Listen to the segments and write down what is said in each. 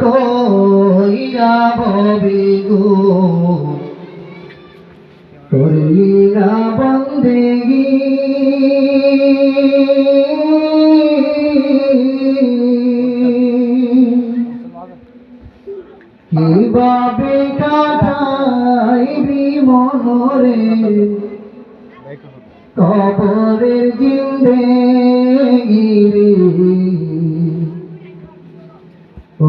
কইরা ভবে গো করলি না বন্দেগি কিভাবে কাটাইবি মনরে কবরের জিন্দেগি রে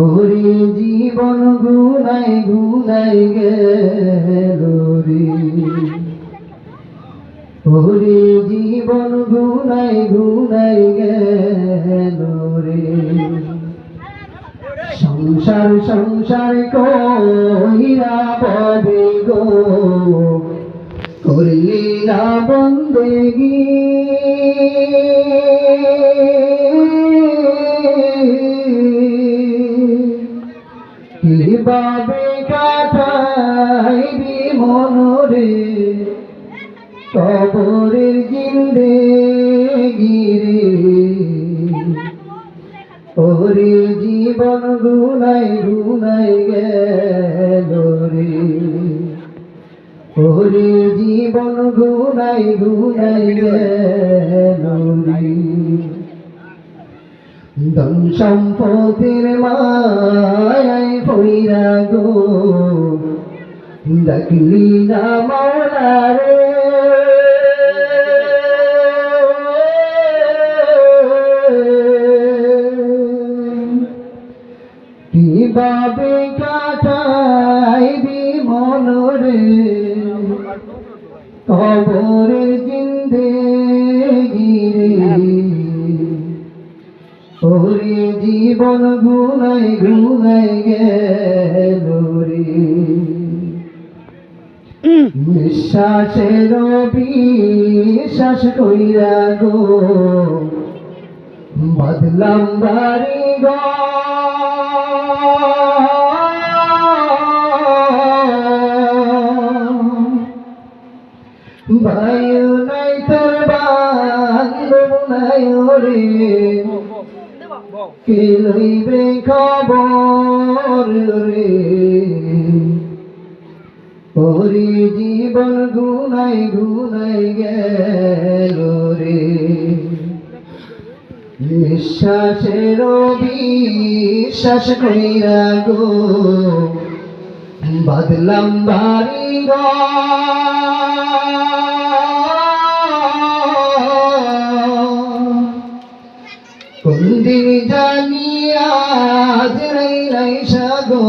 ওরে জীবন গুনাই গুনাই গেল রে ওরে জীবন গুনাই গুনাই গেল রে সংসার সংসার কইরা ববে গো করলি না বন্দেগি কিভাবে কাটাইবি মনরে কবরের জিন্দেগি রে ওরে জীবন গুনাই গুনাই গেল রে ওরে জীবন গুনাই গুনাই গেল রে ধন সম্পদের মায়ায় পইরা গো ডাকলি না মাওলা রে কিভাবে কাটাইবি মনরে কবরের জিন্দেগি রে ওরে জীবন গুনাই গুনাই গেল রে নিঃশ্বাসের বিশ্বাস কইরা গো বাদলাম বাড়ি ভাইও নাই তোর বান্ধব নাই রে কে লইবে খবর রে ওরে জীবন গুনাই গুনাই গেল রে নিঃশ্বাসের বিশ্বাস কইরা গো বাদলাম বাড়ি কোন দিন জানি আজ রাইসা গো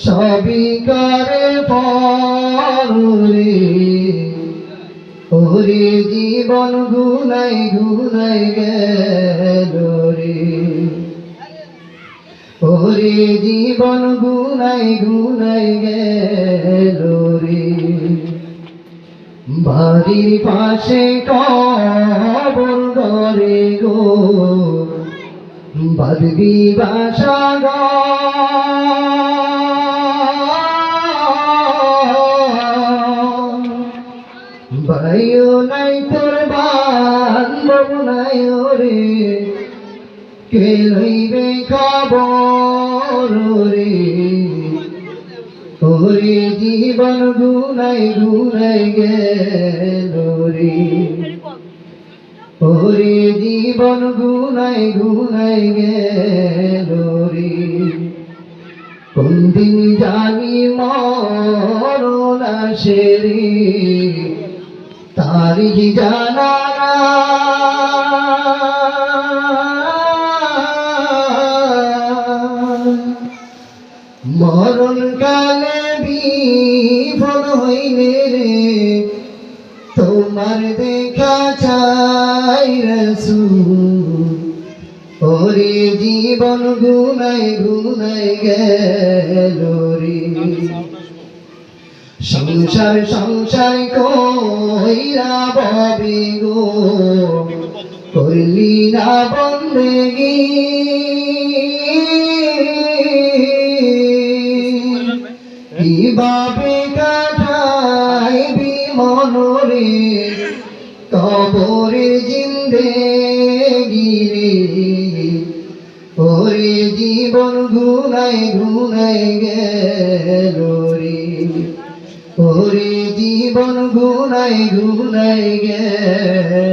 সবই করে পরে ওরে জীবন গুনাই গুনাই গেল রে ওরে জীবন গুনাই গুনাই গেল রে বাড়ির পাশে কবর ঘরে গো বাঁধবি বাসা গো ভাইও নাই তোর বান্ধব নাই রে কে লইবে খবর রে ওরে জীবন গুনাই গুনাই গেল রে ওরে জীবন গুনাই গুনাই গেল রে কোন দিন জানি মরণ আসে রে তারি জানা মরণ কালে বিফল হইলে রে তোমার দেখা চাই রাসূল ওরে জীবন গুনাই গুনাই গেল রে সংসার সংসার কইরা ববে গো করলি না বন্দেগি কিভাবে কাটাইবি মনরে কবরের জিন্দেগি রে ওরে জীবন জীবন গুনাই গুনাই গেল রে ওরে জীবন গুনাই গুনাই গেল